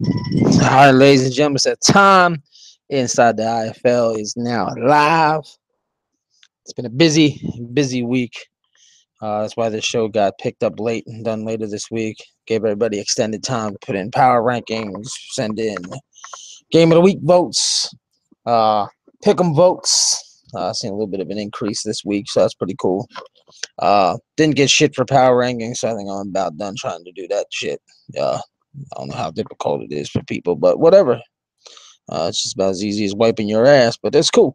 All right, ladies and gentlemen, it's that time inside the IFL is now live. It's been a busy week. That's why this show got picked up late and done later this week. Gave everybody extended time to put in power rankings, send in game of the week votes, pick 'em votes. Seen a little bit of an increase this week, so that's pretty cool. Didn't get shit for power rankings, so I think I'm about done trying to do that shit. I don't know how difficult it is for people, but whatever. It's just about as easy as wiping your ass, but that's cool.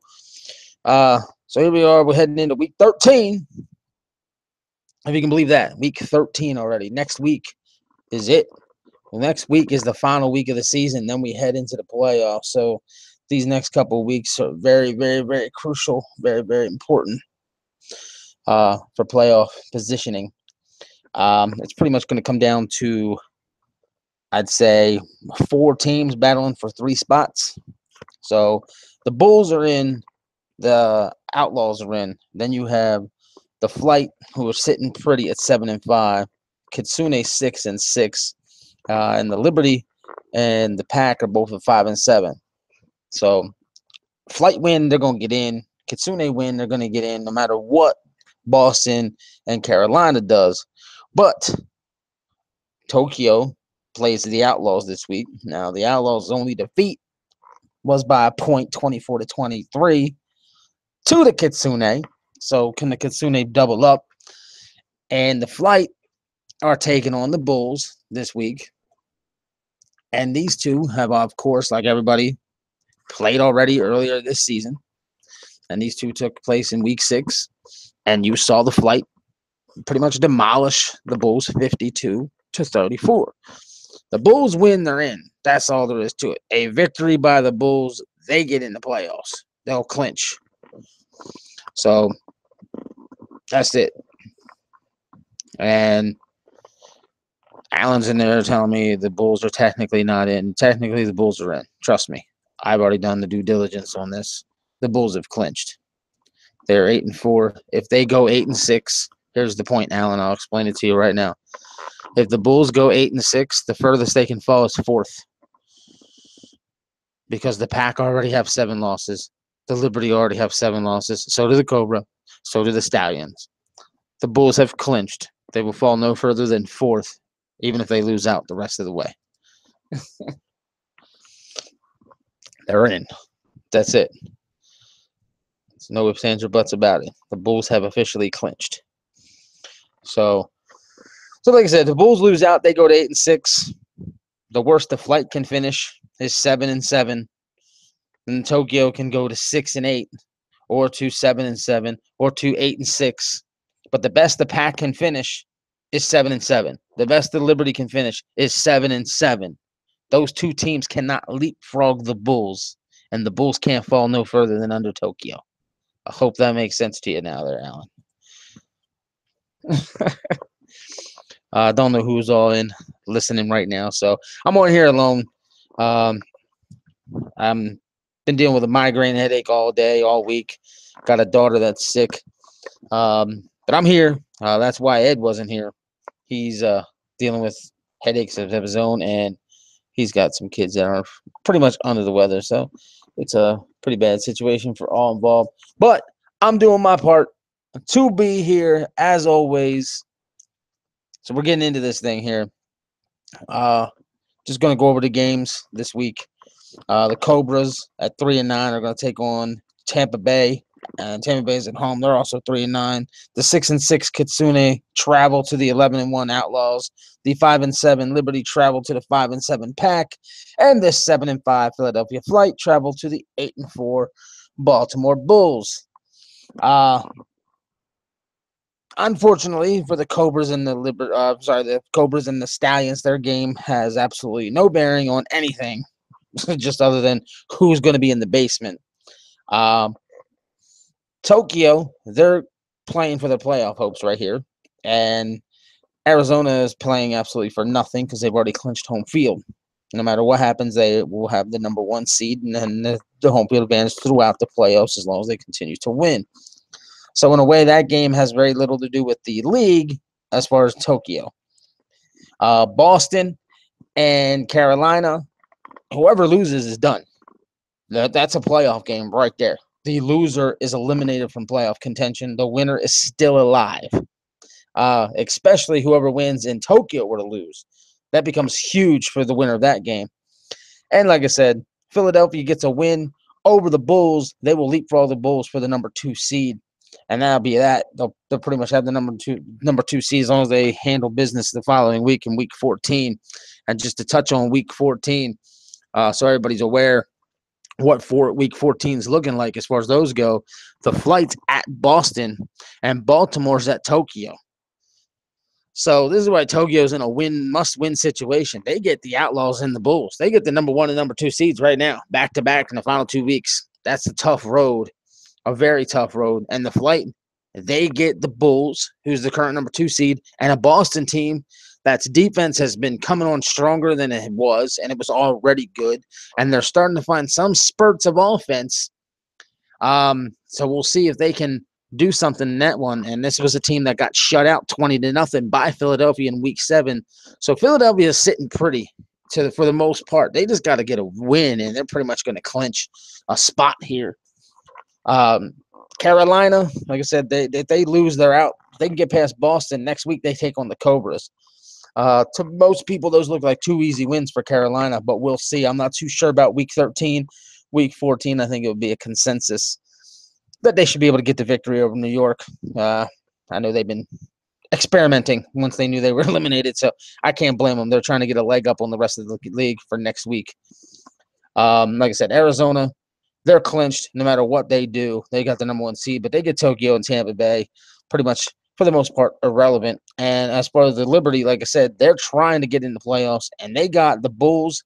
So here we are. We're heading into week 13. If you can believe that, week 13 already. Next week is it. Well, next week is the final week of the season. Then we head into the playoffs. So these next couple of weeks are very crucial, very important for playoff positioning. It's pretty much going to come down to, I'd say, 4 teams battling for 3 spots. So the Bulls are in, the Outlaws are in. Then you have the Flight, who are sitting pretty at 7-5. Kitsune 6-6, and the Liberty and the Pack are both at 5-7. So Flight win, they're gonna get in. Kitsune win, they're gonna get in, no matter what Boston and Carolina does. But Tokyo plays the Outlaws this week. Now the Outlaws' only defeat was by a point, 24-23, to the Kitsune. So can the Kitsune double up? And the Flight are taking on the Bulls this week. And these two have, of course, like everybody, played already earlier this season. And these two took place in week 6. And you saw the Flight pretty much demolish the Bulls 52-34. The Bulls win, they're in. That's all there is to it. A victory by the Bulls, they get in the playoffs. They'll clinch. So that's it. And Allen's in there telling me the Bulls are technically not in. Technically, the Bulls are in. Trust me. I've already done the due diligence on this. The Bulls have clinched. They're 8-4. If they go 8-6, here's the point, Allen. I'll explain it to you right now. If the Bulls go 8-6, the furthest they can fall is 4th. Because the Pack already have 7 losses. The Liberty already have 7 losses. So do the Cobra. So do the Stallions. The Bulls have clinched. They will fall no further than 4th, even if they lose out the rest of the way. They're in. That's it. There's no ifs, ands, or buts about it. The Bulls have officially clinched. So like I said, the Bulls lose out. They go to 8-6. The worst the Flight can finish is 7-7. And Tokyo can go to 6-8, or to 7-7, or to 8-6. But the best the Pack can finish is 7-7. The best the Liberty can finish is 7-7. Those two teams cannot leapfrog the Bulls, and the Bulls can't fall no further than under Tokyo. I hope that makes sense to you now there, Alan. I don't know who's all in listening right now, so I'm on here alone. I'm been dealing with a migraine headache all day, all week. Got a daughter that's sick. But I'm here. That's why Ed wasn't here. He's dealing with headaches of his own, and he's got some kids that are pretty much under the weather. So it's a pretty bad situation for all involved. But I'm doing my part to be here, as always. So we're getting into this thing here. Just going to go over the games this week. The Cobras at 3-9 are going to take on Tampa Bay. And Tampa Bay's at home. They're also 3-9. The 6-6 Kitsune travel to the 11-1 Outlaws. The 5-7 Liberty travel to the 5-7 Pack. And the 7-5 Philadelphia Flight travel to the 8-4 Baltimore Bulls. Unfortunately for the Cobras and the Cobras and the Stallions, their game has absolutely no bearing on anything, just other than who's going to be in the basement. Tokyo, they're playing for their playoff hopes right here, and Arizona is playing absolutely for nothing because they've already clinched home field. No matter what happens, they will have the number 1 seed and then the home field advantage throughout the playoffs as long as they continue to win. So in a way, that game has very little to do with the league as far as Tokyo. Boston and Carolina, whoever loses is done. That's a playoff game right there. The loser is eliminated from playoff contention. The winner is still alive. Especially whoever wins in Tokyo were to lose. That becomes huge for the winner of that game. And like I said, Philadelphia gets a win over the Bulls. They will leapfrog the Bulls for the number 2 seed. And that'll be that. They'll pretty much have the number two seed as long as they handle business the following week in week 14. And just to touch on week 14, so everybody's aware what week 14 is looking like as far as those go. The flight's at Boston and Baltimore's at Tokyo. So this is why Tokyo's in a must-win situation. They get the Outlaws and the Bulls. They get the number 1 and number 2 seeds right now, back-to-back in the final 2 weeks. That's a tough road, a very tough road. And the flight, they get the Bulls, who's the current number 2 seed, and a Boston team that's defense has been coming on stronger than it was, and it was already good. And they're starting to find some spurts of offense. So we'll see if they can do something in that one. And this was a team that got shut out 20-0 by Philadelphia in week 7. So Philadelphia is sitting pretty for the most part. They just got to get a win, and they're pretty much going to clinch a spot here. Carolina, like I said, if they lose, they're out. They can get past Boston. Next week they take on the Cobras. To most people, those look like 2 easy wins for Carolina, but we'll see. I'm not too sure about week 13. Week 14, I think it would be a consensus that they should be able to get the victory over New York. I know they've been experimenting once they knew they were eliminated, so I can't blame them. They're trying to get a leg up on the rest of the league for next week. Like I said, Arizona, they're clinched no matter what they do. They got the number 1 seed, but they get Tokyo and Tampa Bay pretty much, for the most part, irrelevant. And as far as the Liberty, like I said, they're trying to get in the playoffs, and they got the Bulls.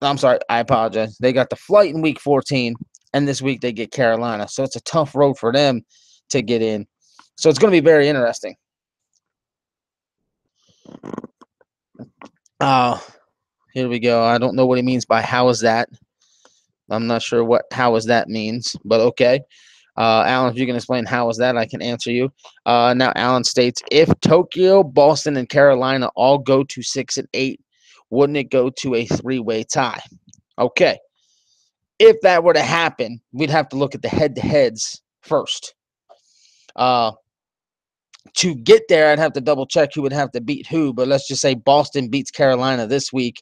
I'm sorry, I apologize. They got the flight in week 14. And this week they get Carolina. So it's a tough road for them to get in. So it's going to be very interesting. Here we go. I don't know what he means by how is that. I'm not sure what how is that means, but okay. Alan, if you can explain how is that, I can answer you. Now, Alan states, if Tokyo, Boston, and Carolina all go to 6-8, wouldn't it go to a 3-way tie? Okay. If that were to happen, we'd have to look at the head-to-heads first. To get there, I'd have to double-check who would have to beat who, but let's just say Boston beats Carolina this week,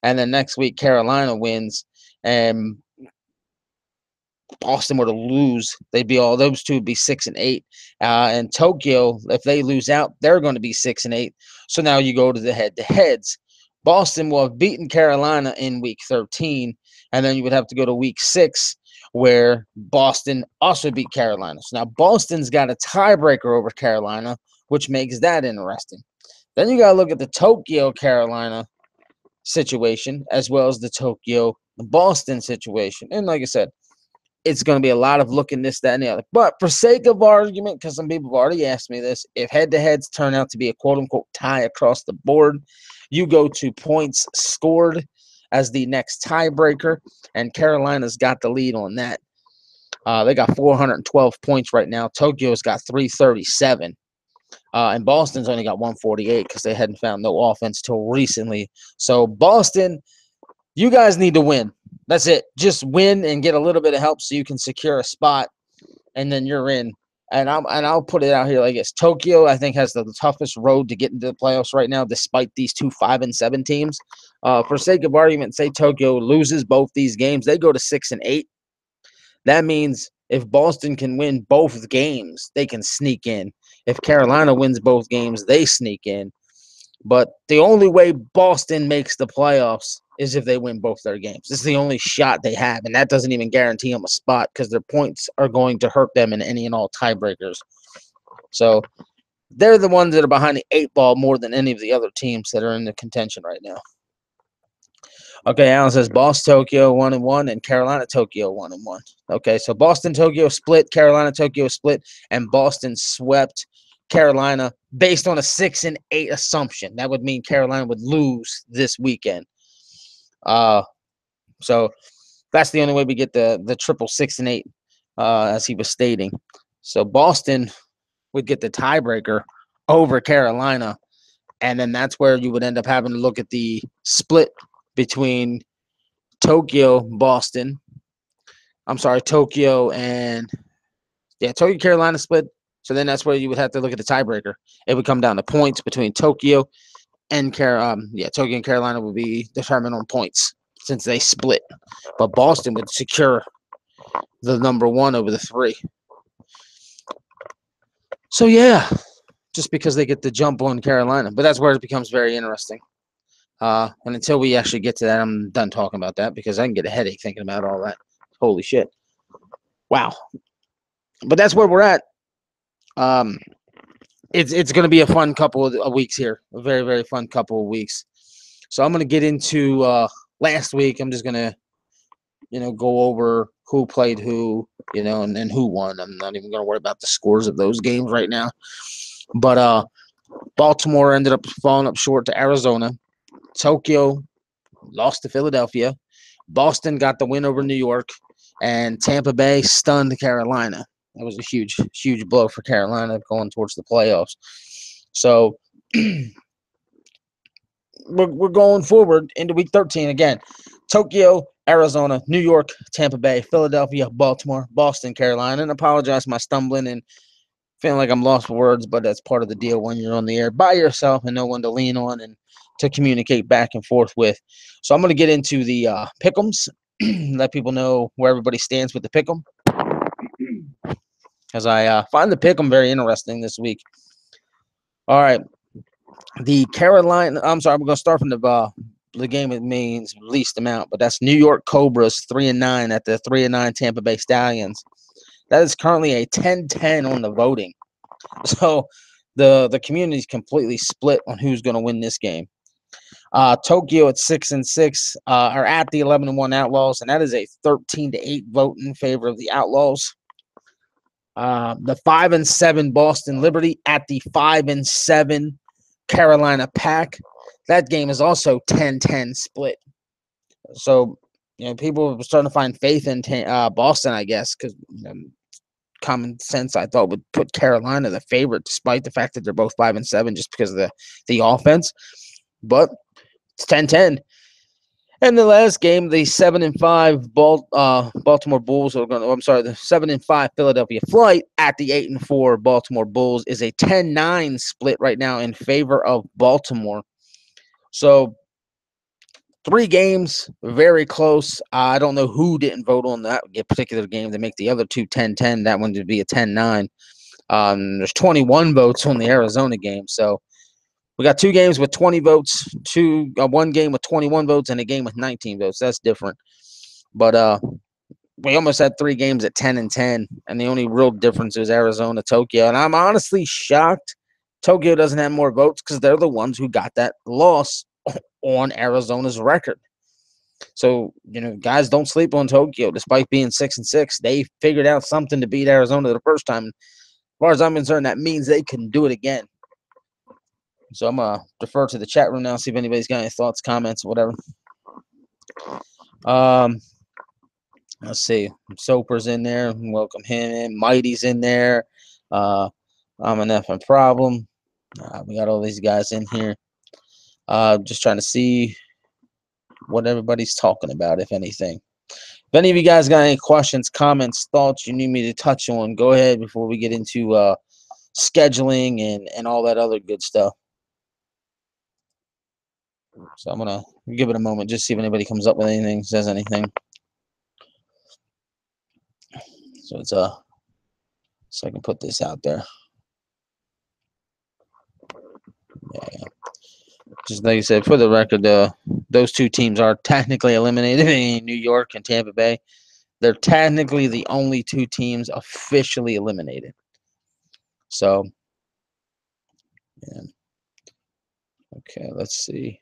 and then next week Carolina wins, and Boston were to lose, those two would be 6-8. And Tokyo, if they lose out, they're going to be 6-8. So now you go to the head-to-heads. Boston will have beaten Carolina in week 13. And then you would have to go to week 6 where Boston also beat Carolina. So now Boston's got a tiebreaker over Carolina, which makes that interesting. Then you got to look at the Tokyo-Carolina situation as well as the Tokyo-Boston situation. And like I said, it's going to be a lot of looking this, that, and the other. But for sake of argument, because some people have already asked me this, if head-to-heads turn out to be a quote-unquote tie across the board, you go to points scored as the next tiebreaker, and Carolina's got the lead on that. They got 412 points right now. Tokyo's got 337. And Boston's only got 148 because they hadn't found no offense till recently. So Boston, you guys need to win. That's it. Just win and get a little bit of help so you can secure a spot, and then you're in. And I'll put it out here like this. Tokyo, I think, has the toughest road to get into the playoffs right now, despite these two 5-7 teams. For sake of argument, say Tokyo loses both these games, they go to 6-8. That means if Boston can win both games, they can sneak in. If Carolina wins both games, they sneak in. But the only way Boston makes the playoffs is if they win both their games. This is the only shot they have, and that doesn't even guarantee them a spot because their points are going to hurt them in any and all tiebreakers. So they're the ones that are behind the 8 ball more than any of the other teams that are in the contention right now. Okay, Alan says Boston Tokyo 1-1 and Carolina Tokyo 1-1. Okay, so Boston Tokyo split, Carolina Tokyo split, and Boston swept Carolina based on a 6-8 assumption. That would mean Carolina would lose this weekend. So that's the only way we get the triple 6-8, as he was stating. So Boston would get the tiebreaker over Carolina, and then that's where you would end up having to look at the split between Tokyo, Boston. I'm sorry, Tokyo and Tokyo, Carolina split. So then that's where you would have to look at the tiebreaker. It would come down to points between Tokyo and Tokyo and Carolina would be determined on points since they split. But Boston would secure the number one over the three. So yeah, just because they get the jump on Carolina. But that's where it becomes very interesting. And until we actually get to that, I'm done talking about that because I can get a headache thinking about all that. Holy shit. Wow. But that's where we're at. It's going to be a fun couple of weeks here. A very, very fun couple of weeks. So I'm going to get into last week. I'm just going to, go over who played who, and who won. I'm not even going to worry about the scores of those games right now. But Baltimore ended up falling up short to Arizona. Tokyo lost to Philadelphia. Boston got the win over New York. And Tampa Bay stunned Carolina. That was a huge, huge blow for Carolina going towards the playoffs. So we're going forward into week 13 again. Tokyo, Arizona, New York, Tampa Bay, Philadelphia, Baltimore, Boston, Carolina. And I apologize for my stumbling and feeling like I'm lost for words, but that's part of the deal when you're on the air by yourself and no one to lean on and to communicate back and forth with. So I'm going to get into the pick'ems, let people know where everybody stands with the pick'em, because I find the pick'em very interesting this week. All right, the Carolina. I'm sorry, I'm going to start from the game it means least amount, but that's New York Cobras 3-9 at the 3-9 Tampa Bay Stallions. That is currently a 10-10 on the voting. So the community is completely split on who's going to win this game. Tokyo at 6-6 are at the 11-1 Outlaws, and that is a 13-8 vote in favor of the Outlaws. The 5-7 Boston Liberty at the 5-7 Carolina Pack. That game is also 10-10 split. So people are starting to find faith in Boston, I guess, because common sense I thought would put Carolina the favorite, despite the fact that they're both 5-7, just because of the offense. But it's 10-10. And the last game, the 7-5 Baltimore Bulls are going. I'm sorry, the 7-5 Philadelphia Flight at the 8-4 Baltimore Bulls is a 10-9 split right now in favor of Baltimore. So 3 games, very close. I don't know who didn't vote on that particular game to make the other two 10-10. That one to be a 10-9. There's 21 votes on the Arizona game, so we got 2 games with 20 votes, 1 game with 21 votes, and a game with 19 votes. That's different. But we almost had 3 games at 10-10, and the only real difference is Arizona, Tokyo. And I'm honestly shocked Tokyo doesn't have more votes because they're the ones who got that loss on Arizona's record. So, guys, don't sleep on Tokyo. Despite being 6-6, they figured out something to beat Arizona the first time. As far as I'm concerned, that means they can do it again. So I'm going to defer to the chat room now, see if anybody's got any thoughts, comments, whatever. Let's see. Soper's in there. Welcome him in. Mighty's in there. I'm an effing problem. We got all these guys in here. Just trying to see what everybody's talking about, if anything. If any of you guys got any questions, comments, thoughts you need me to touch on, go ahead before we get into scheduling and all that other good stuff. So I'm going to give it a moment, just see if anybody comes up with anything, says anything. So it's so I can put this out there. Yeah. Just like I said, for the record, those 2 teams are technically eliminated in New York and Tampa Bay. They're technically the only 2 teams officially eliminated. So, yeah. Okay, let's see.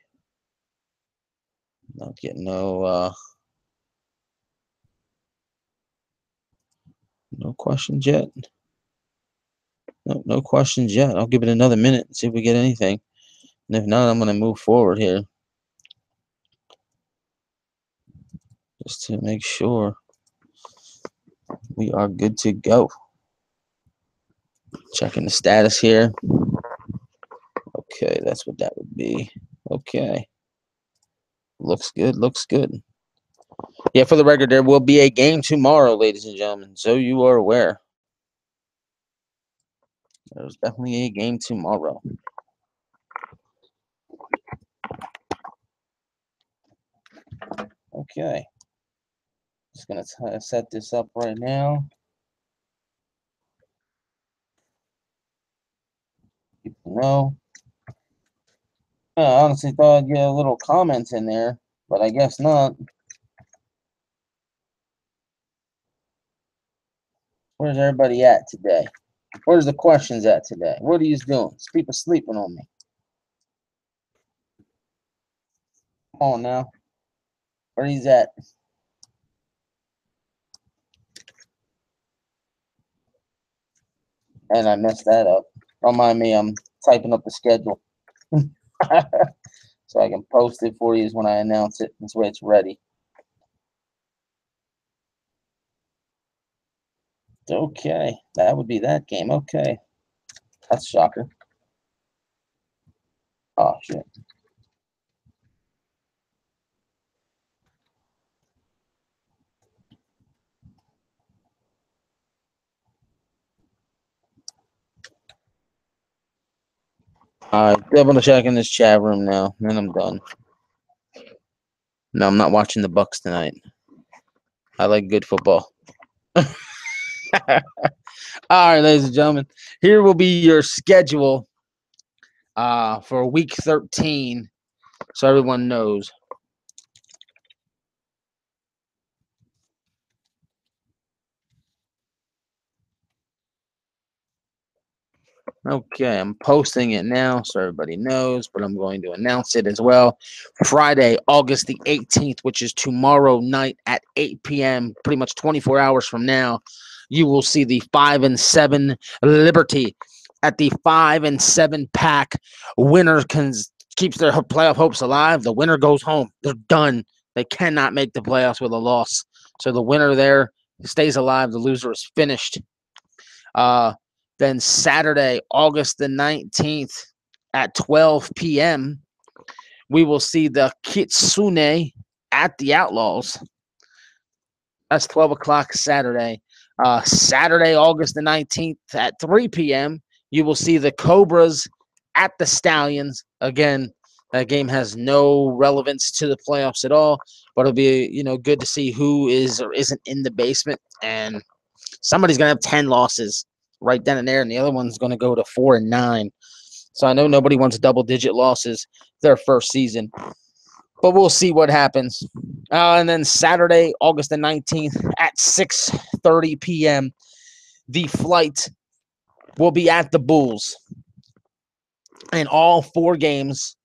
Not getting no questions yet. No questions yet. I'll give it another minute and see if we get anything. And if not, I'm going to move forward here. Just to make sure we are good to go. Checking the status here. Okay, that's what that would be. Okay. Looks good. Looks good. Yeah, for the record, there will be a game tomorrow, ladies and gentlemen, so you are aware. There's definitely a game tomorrow. Okay. Just going to set this up right now. People know. I honestly thought I'd get a little comment in there, but I guess not. Where's everybody at today? Where's the questions at today? What are you doing? People sleeping on me. Come on now. Where he's at? And I messed that up. Don't mind me. I'm typing up the schedule. So I can post it for you when I announce it. This way it's ready. Okay. That would be that game. Okay. That's a shocker. Oh, shit. All right. Double check in this chat room now. Then I'm done. No, I'm not watching the Bucks tonight. I like good football. All right, ladies and gentlemen. Here will be your schedule for week 13. So everyone knows. Okay, I'm posting it now so everybody knows, but I'm going to announce it as well. Friday, August the 18th, which is tomorrow night at 8 p.m., pretty much 24 hours from now, you will see the 5-7 Liberty at the 5-7 pack. Winner keeps their playoff hopes alive. The winner goes home. They're done. They cannot make the playoffs with a loss. So the winner there stays alive. The loser is finished. Then Saturday, August the 19th at 12 p.m., we will see the Kitsune at the Outlaws. That's 12 o'clock Saturday. Saturday, August the 19th at 3 p.m., you will see the Cobras at the Stallions. Again, that game has no relevance to the playoffs at all, but it'll be, good to see who is or isn't in the basement. And somebody's going to have 10 losses right then and there, and the other one's going to go to 4-9. So I know nobody wants double-digit losses their first season, but we'll see what happens. And then Saturday, August the 19th at 6:30 p.m., the flight will be at the Bulls, and all 4 games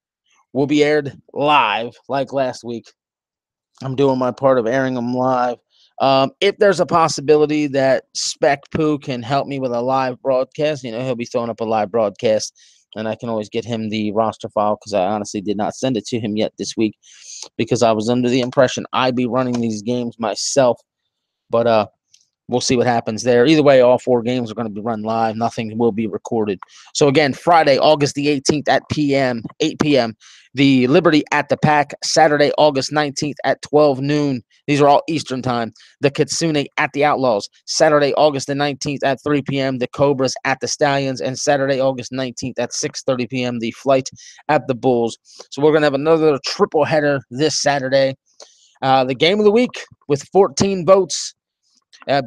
will be aired live like last week. I'm doing my part of airing them live. If there's a possibility that Spec Poo can help me with a live broadcast, he'll be throwing up a live broadcast, and I can always get him the roster file because I honestly did not send it to him yet this week because I was under the impression I'd be running these games myself. But we'll see what happens there. Either way, all 4 games are going to be run live. Nothing will be recorded. So, again, Friday, August the 18th at 8 p.m., the Liberty at the Pack. Saturday, August 19th at 12 noon. These are all Eastern time. The Kitsune at the Outlaws. Saturday, August the 19th at 3 p.m., the Cobras at the Stallions. And Saturday, August 19th at 6:30 p.m., the Flight at the Bulls. So we're going to have another triple header this Saturday. The game of the week with 14 votes.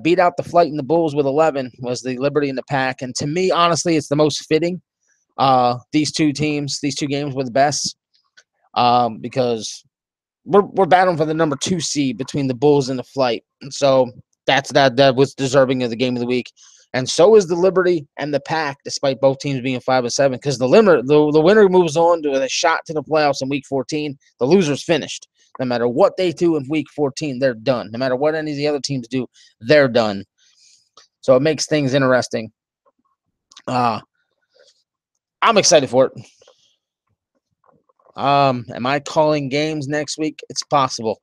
Beat out the Flight and the Bulls with 11 was the Liberty and the Pack. And to me, honestly, it's the most fitting. These two games were the best because we're battling for the number 2 seed between the Bulls and the Flight. And so that was deserving of the game of the week. And so is the Liberty and the Pack, despite both teams being 5-7, because the winner moves on to a shot to the playoffs in week 14. The loser's finished. No matter what they do in week 14, they're done. No matter what any of the other teams do, they're done. So it makes things interesting. I'm excited for it. Am I calling games next week? It's possible.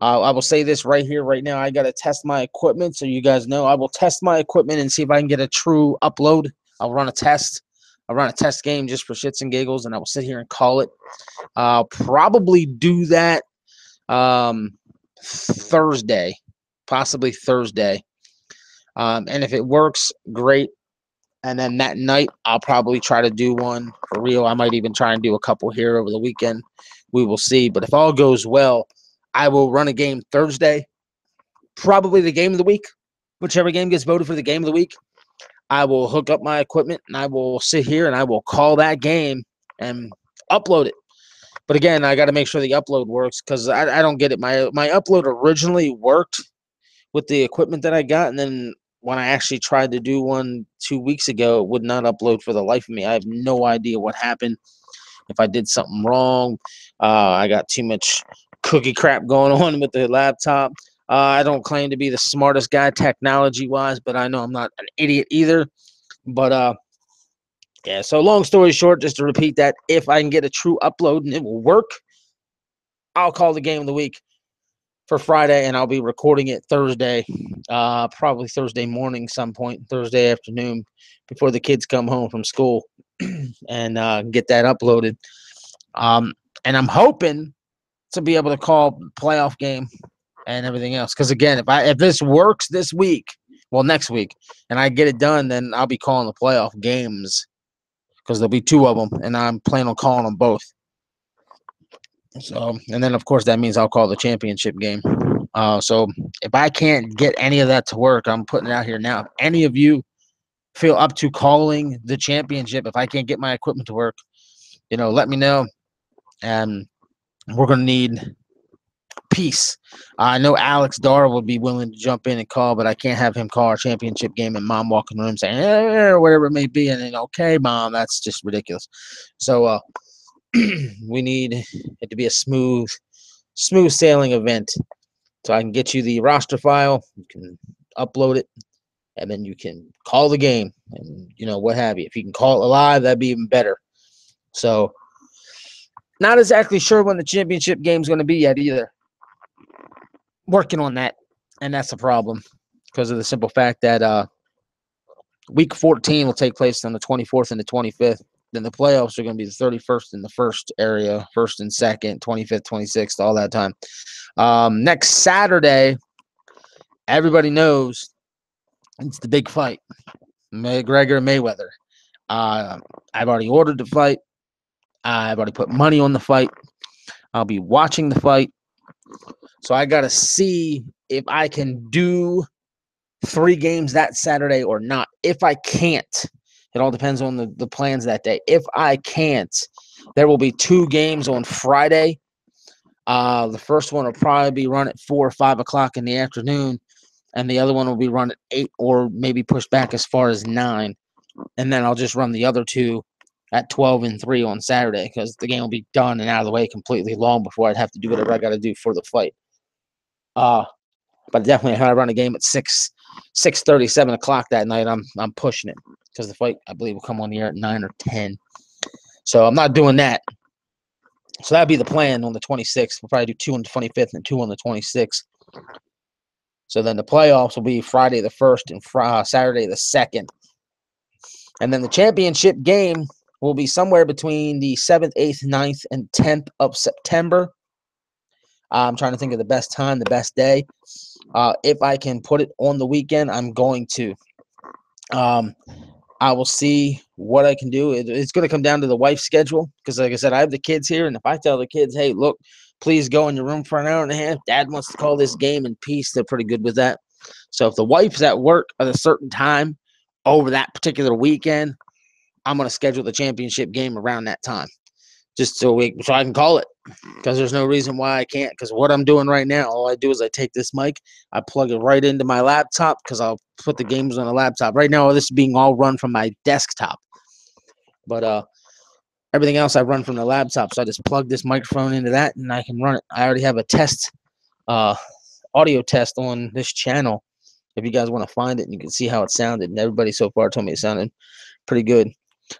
I will say this right here, right now. I got to test my equipment, so you guys know. I will test my equipment and see if I can get a true upload. I'll run a test. I'll run a test game just for shits and giggles, and I will sit here and call it. I'll probably do that Thursday, possibly Thursday. And if it works, great. And then that night, I'll probably try to do one for real. I might even try and do a couple here over the weekend. We will see. But if all goes well, I will run a game Thursday, probably the game of the week. Whichever game gets voted for the game of the week, I will hook up my equipment and I will sit here and I will call that game and upload it. But again, I got to make sure the upload works because I don't get it. My upload originally worked with the equipment that I got, and then when I actually tried to do one 2 weeks ago, it would not upload for the life of me. I have no idea what happened. If I did something wrong, I got too much cookie crap going on with the laptop. I don't claim to be the smartest guy technology-wise, but I know I'm not an idiot either. But yeah, so long story short, just to repeat that, if I can get a true upload and it will work, I'll call the game of the week for Friday, and I'll be recording it Thursday, probably Thursday morning, some point Thursday afternoon, before the kids come home from school, and get that uploaded. And I'm hoping to be able to call playoff game and everything else. Because again, if this works this week, well, next week, and I get it done, then I'll be calling the playoff games because there'll be 2 of them, and I'm planning on calling them both. So, and then of course that means I'll call the championship game. So if I can't get any of that to work, I'm putting it out here now. If any of you feel up to calling the championship, if I can't get my equipment to work, let me know. And we're going to need peace. I know Alex Dar would be willing to jump in and call, but I can't have him call our championship game and Mom walk in the room saying, or whatever it may be. And then, okay, Mom, that's just ridiculous. So we need it to be a smooth sailing event. So I can get you the roster file, you can upload it, and then you can call the game and, what have you. If you can call it live, that'd be even better. So not exactly sure when the championship game is going to be yet either. Working on that, and that's a problem because of the simple fact that Week 14 will take place on the 24th and the 25th. Then the playoffs are going to be the 31st in the first area, 1st and 2nd, 25th, 26th, all that time. Next Saturday, everybody knows it's the big fight, McGregor and Mayweather. I've already ordered the fight. I've already put money on the fight. I'll be watching the fight. So I got to see if I can do 3 games that Saturday or not. If I can't, it all depends on the plans that day. If I can't, there will be 2 games on Friday. The first one will probably be run at 4 or 5 o'clock in the afternoon, and the other one will be run at 8 or maybe pushed back as far as 9. And then I'll just run the other 2 at 12 and 3 on Saturday because the game will be done and out of the way completely long before I'd have to do whatever I got to do for the fight. But definitely if I run a game at 6:30, 7 o'clock that night, I'm pushing it because the fight, I believe, will come on the air at 9 or 10. So I'm not doing that. So that'd be the plan on the 26th. We'll probably do 2 on the 25th and 2 on the 26th. So then the playoffs will be Friday the 1st and Saturday the 2nd. And then the championship game will be somewhere between the 7th, 8th, 9th, and 10th of September. I'm trying to think of the best time, the best day. If I can put it on the weekend, I'm going to. I will see what I can do. It's going to come down to the wife's schedule because, like I said, I have the kids here. And if I tell the kids, hey, look, please go in your room for an hour and a half, Dad wants to call this game in peace, they're pretty good with that. So if the wife's at work at a certain time over that particular weekend, I'm going to schedule the championship game around that time just so I can call it because there's no reason why I can't because what I'm doing right now, all I do is I take this mic, I plug it right into my laptop because I'll put the games on the laptop. Right now, this is being all run from my desktop. But everything else I run from the laptop. So I just plug this microphone into that and I can run it. I already have a test, audio test on this channel. If you guys want to find it and you can see how it sounded. And everybody so far told me it sounded pretty good.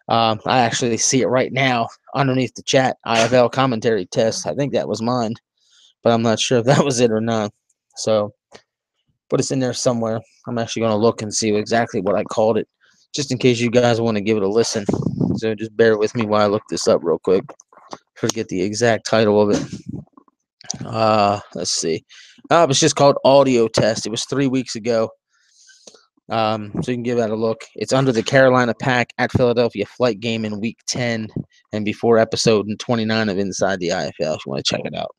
I actually see it right now underneath the chat. IFL commentary test. I think that was mine, but I'm not sure if that was it or not. So, but it's in there somewhere. I'm actually going to look and see exactly what I called it, just in case you guys want to give it a listen. so just bear with me while I look this up real quick. Forget the exact title of it. Let's see. It was just called Audio Test. It was 3 weeks ago. So you can give that a look. It's under the Carolina Pack at Philadelphia flight game in week 10 and before episode 29 of Inside the IFL if you want to check it out.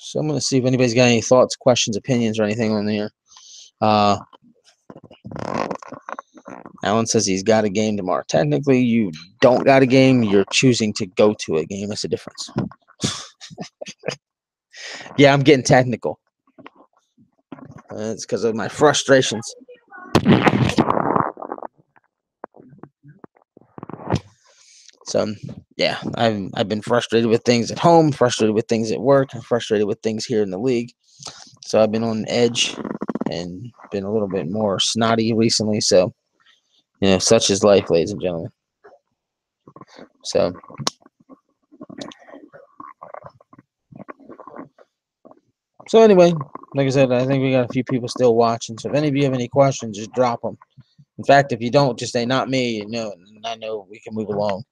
So I'm going to see if anybody's got any thoughts, questions, opinions, or anything on there. Alan says he's got a game tomorrow. Technically, you don't got a game. You're choosing to go to a game. That's the difference. Yeah, I'm getting technical. It's because of my frustrations. So, yeah, I've been frustrated with things at home, frustrated with things at work, and frustrated with things here in the league. So I've been on edge and been a little bit more snotty recently. So, such is life, ladies and gentlemen. So, anyway, like I said, I think we got a few people still watching. So if any of you have any questions, just drop them. In fact, if you don't, just say not me. And I know we can move along.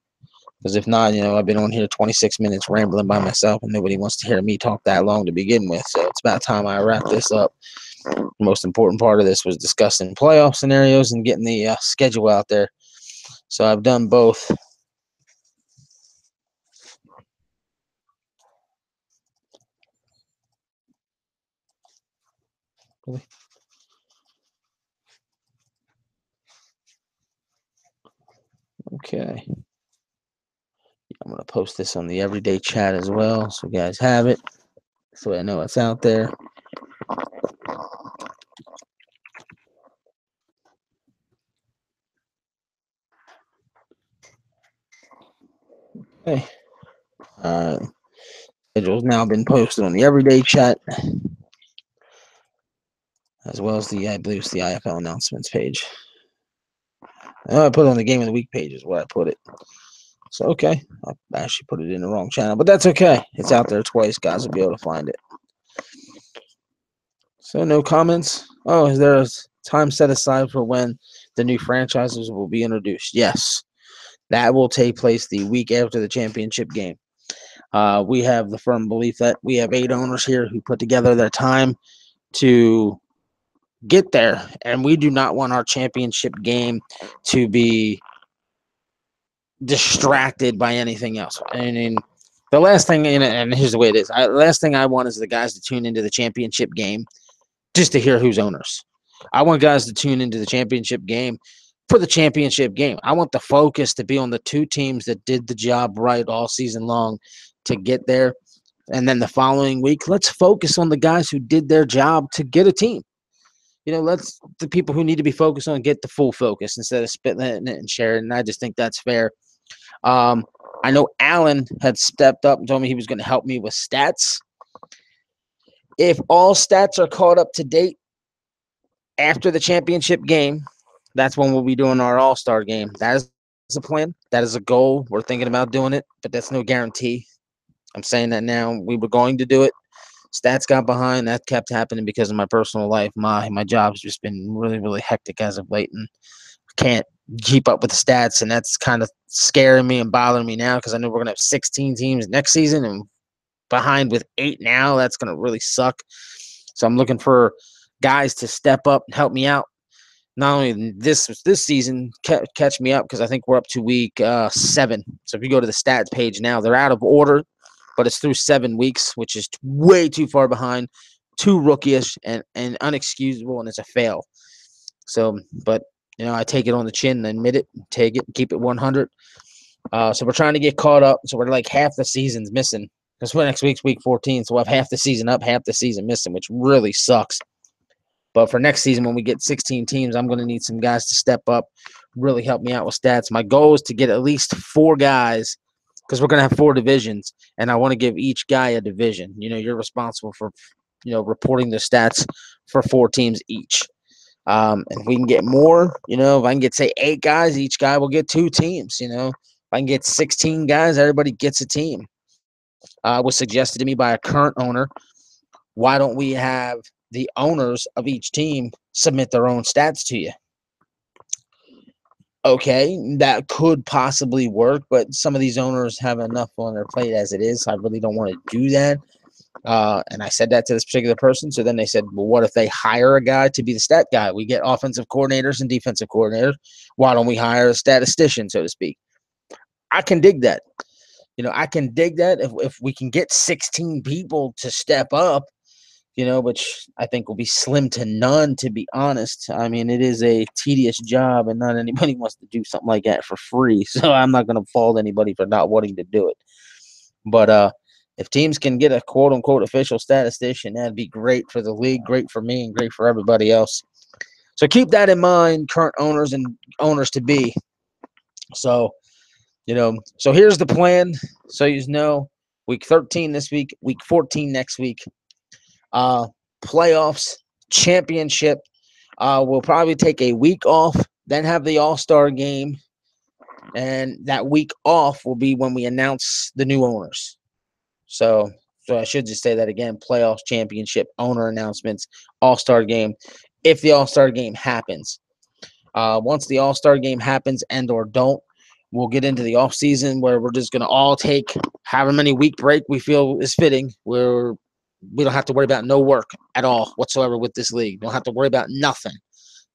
Because if not, I've been on here 26 minutes rambling by myself, and nobody wants to hear me talk that long to begin with. So it's about time I wrap this up. The most important part of this was discussing playoff scenarios and getting the schedule out there. So I've done both. Okay. I'm going to post this on the everyday chat as well, so you guys have it, so I know it's out there. Okay. Schedule's now been posted on the everyday chat, as well as I believe it's the IFL announcements page. I put it on the game of the week page is where I put it. So, okay. I actually put it in the wrong channel, but that's okay. It's out there twice. Guys will be able to find it. So, no comments? Oh, is there a time set aside for when the new franchises will be introduced? Yes. That will take place the week after the championship game. We have the firm belief that we have 8 owners here who put together their time to get there, and we do not want our championship game to be distracted by anything else. I mean, the last thing, and here's the way it is. The last thing I want is the guys to tune into the championship game just to hear who's owners. I want guys to tune into the championship game for the championship game. I want the focus to be on the 2 teams that did the job right all season long to get there. And then the following week, let's focus on the guys who did their job to get a team. Let's the people who need to be focused on get the full focus instead of spitting it and sharing. And I just think that's fair. I know Alan had stepped up and told me he was going to help me with stats. If all stats are caught up to date after the championship game, that's when we'll be doing our all-star game. That is a plan. That is a goal. We're thinking about doing it, but that's no guarantee. I'm saying that now. We were going to do it. Stats got behind. That kept happening because of my personal life. My job's just been really, really hectic as of late, and can't keep up with the stats, and that's kind of scaring me and bothering me now because I know we're going to have 16 teams next season and behind with 8 now. That's going to really suck. So I'm looking for guys to step up and help me out. Not only this season, catch me up because I think we're up to week 7. So if you go to the stats page now, they're out of order, but it's through 7 weeks, which is way too far behind, too rookie-ish and unexcusable, and it's a fail. So, but I take it on the chin and admit it, take it, and keep it 100. So we're trying to get caught up. So we're like half the season's missing because next week's week 14. So we'll have half the season up, half the season missing, which really sucks. But for next season, when we get 16 teams, I'm going to need some guys to step up, really help me out with stats. My goal is to get at least 4 guys because we're going to have 4 divisions, and I want to give each guy a division. You're responsible for, reporting the stats for 4 teams each. If we can get more, if I can get, say, 8 guys, each guy will get 2 teams. If I can get 16 guys, everybody gets a team. Was suggested to me by a current owner. Why don't we have the owners of each team submit their own stats to you? Okay, that could possibly work, but some of these owners have enough on their plate as it is. So I really don't want to do that. And I said that to this particular person. So then they said, well, what if they hire a guy to be the stat guy? We get offensive coordinators and defensive coordinators. Why don't we hire a statistician, so to speak? I can dig that. I can dig that if we can get 16 people to step up, which I think will be slim to none, to be honest. I mean, it is a tedious job, and not anybody wants to do something like that for free. So I'm not going to fault anybody for not wanting to do it. But if teams can get a quote-unquote official statistician, that'd be great for the league, great for me, and great for everybody else. So keep that in mind, current owners and owners-to-be. So here's the plan. So week 13 this week, week 14 next week. Playoffs, championship. We'll probably take a week off, then have the All-Star game, and that week off will be when we announce the new owners. So I should just say that again: playoffs, championship, owner announcements, All-Star game, if the All-Star game happens. Once the All-Star game happens and or don't, we'll get into the off season where we're just going to all take however many week break we feel is fitting, where we don't have to worry about no work at all whatsoever with this league. We don't have to worry about nothing.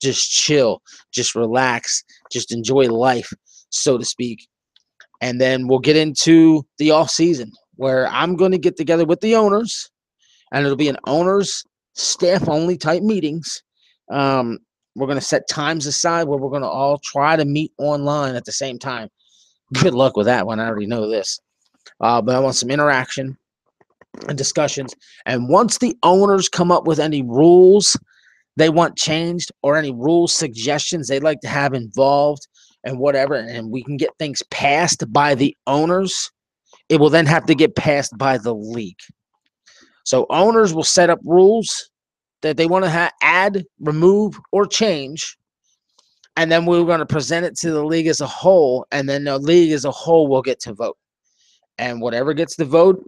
Just chill, just relax, just enjoy life, so to speak. And then we'll get into the off season where I'm going to get together with the owners, and it'll be an owners staff only type meetings. We're going to set times aside where we're going to all try to meet online at the same time. Good luck with that one. I already know this. But I want some interaction and discussions. And once the owners come up with any rules they want changed or any rule suggestions they'd like to have involved and whatever, and we can get things passed by the owners, it will then have to get passed by the league. So owners will set up rules that they want to add, remove, or change. And then we're going to present it to the league as a whole. And then the league as a whole will get to vote. And whatever gets the vote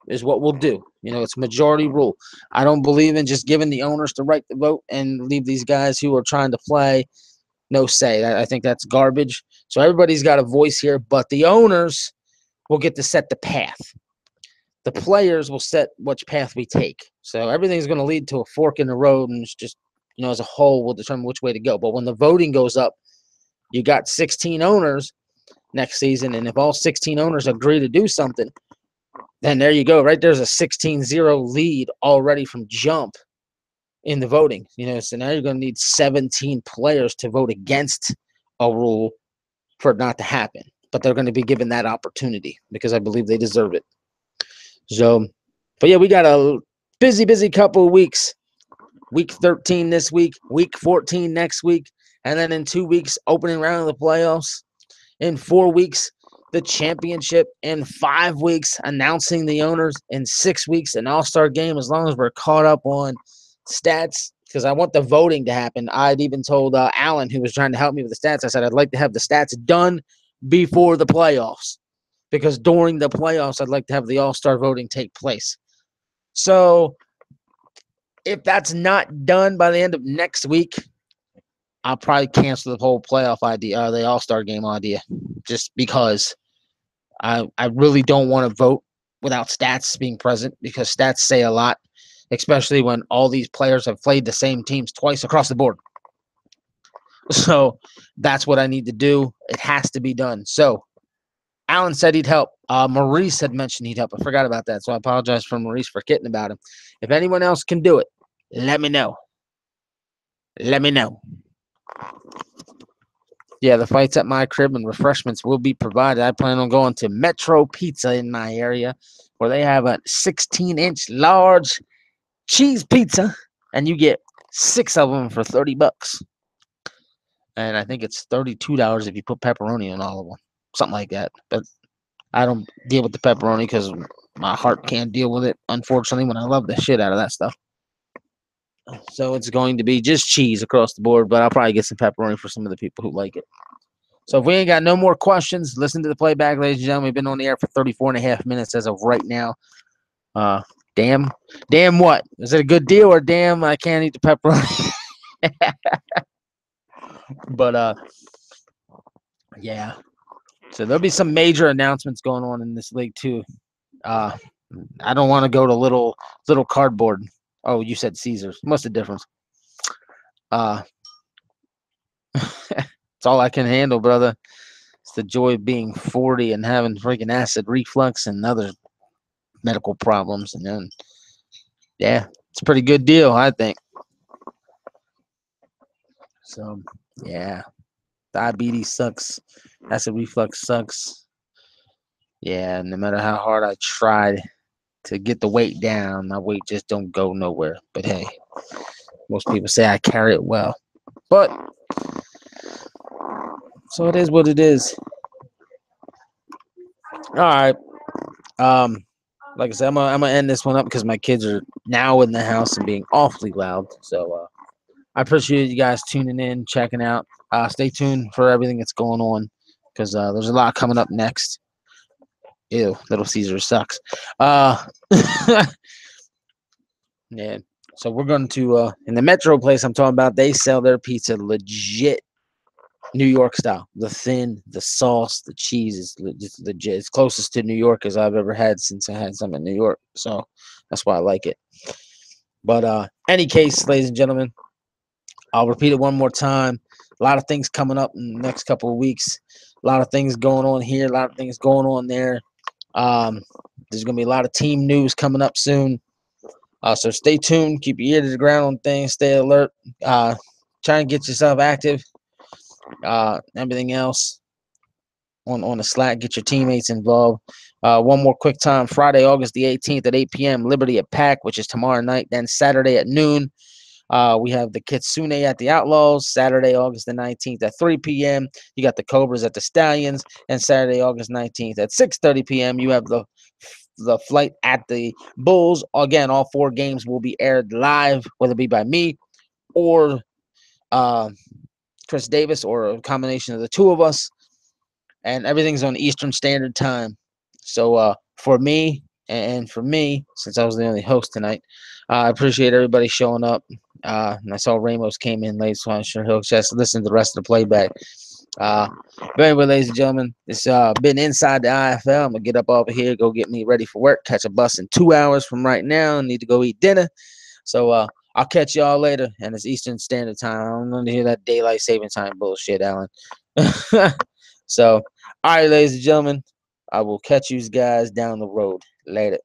is what we'll do. It's majority rule. I don't believe in just giving the owners the right to vote and leave these guys who are trying to play no say. I think that's garbage. So everybody's got a voice here, but the owners will get to set the path. The players will set which path we take. So everything's going to lead to a fork in the road, and it's just, as a whole, we'll determine which way to go. But when the voting goes up, you got 16 owners next season, and if all 16 owners agree to do something, then there you go. Right there's a 16-0 lead already from jump in the voting. So now you're going to need 17 players to vote against a rule for it not to happen. But they're going to be given that opportunity because I believe they deserve it. So, but yeah, we got a busy couple of weeks. Week 13 this week, week 14 next week, and then in 2 weeks, opening round of the playoffs. In 4 weeks, the championship. In 5 weeks, announcing the owners. In 6 weeks, an all-star game, as long as we're caught up on stats, because I want the voting to happen. I'd even told Alan, who was trying to help me with the stats, I said I'd like to have the stats done before the playoffs, because during the playoffs, I'd like to have the all-star voting take place. So if that's not done by the end of next week, I'll probably cancel the whole playoff idea, the all-star game idea, just because I really don't want to vote without stats being present, because stats say a lot, especially when all these players have played the same teams twice across the board. So that's what I need to do. It has to be done. So Alan said he'd help. Maurice had mentioned he'd help. I forgot about that, so I apologize for Maurice for kidding about him. If anyone else can do it, let me know. Let me know. Yeah, the fight's at my crib and refreshments will be provided. I plan on going to Metro Pizza in my area, where they have a 16-inch large cheese pizza, and you get 6 of them for $30. And I think it's $32 if you put pepperoni on all of them, something like that. But I don't deal with the pepperoni because my heart can't deal with it, unfortunately, when I love the shit out of that stuff. So it's going to be just cheese across the board, but I'll probably get some pepperoni for some of the people who like it. So if we ain't got no more questions, listen to the playback, ladies and gentlemen. We've been on the air for 34 and a half minutes as of right now. Damn what? Is it a good deal, or damn I can't eat the pepperoni? But Yeah. So there'll be some major announcements going on in this league too. Uh, I don't want to go to little cardboard. Oh, you said Caesars. What's the difference? Uh, it's all I can handle, brother. It's the joy of being 40 and having freaking acid reflux and other medical problems. And then, yeah, it's a pretty good deal, I think. So, yeah, diabetes sucks. Acid reflux sucks. Yeah, no matter how hard I tried to get the weight down, my weight just don't go nowhere. But hey, most people say I carry it well. But so it is what it is. All right. Um, like I said, I'm gonna end this one up because my kids are now in the house and being awfully loud. So I appreciate you guys tuning in, checking out. Stay tuned for everything that's going on because there's a lot coming up next. Ew, Little Caesar sucks. Uh, yeah. So we're going to in the Metro place I'm talking about. They sell their pizza legit New York style. The thin, the sauce, the cheese is legit. It's closest to New York as I've ever had since I had some in New York. So that's why I like it. But any case, ladies and gentlemen, I'll repeat it one more time. A lot of things coming up in the next couple of weeks. A lot of things going on here. A lot of things going on there. There's going to be a lot of team news coming up soon. So stay tuned. Keep your ear to the ground on things. Stay alert. Try and get yourself active. Everything else on the Slack. Get your teammates involved. One more quick time. Friday, August the 18th at 8 p.m. Liberty at Pack, which is tomorrow night. Then Saturday at noon. We have the Kitsune at the Outlaws, Saturday, August the 19th at 3 p.m. You got the Cobras at the Stallions, and Saturday, August 19th at 6:30 p.m. You have the flight at the Bulls. Again, all four games will be aired live, whether it be by me or Chris Davis or a combination of the two of us. And everything's on Eastern Standard Time. So for me and for me, since I was the only host tonight, I appreciate everybody showing up. And I saw Ramos came in late, so I'm sure he'll just listen to the rest of the playback. But anyway, ladies and gentlemen, it's been Inside the IFL. I'm going to get up over here, go get me ready for work, catch a bus in 2 hours from right now, and need to go eat dinner. So I'll catch y'all later, and it's Eastern Standard Time. I don't want to hear that daylight saving time bullshit, Alan. So, all right, ladies and gentlemen, I will catch you guys down the road. Later.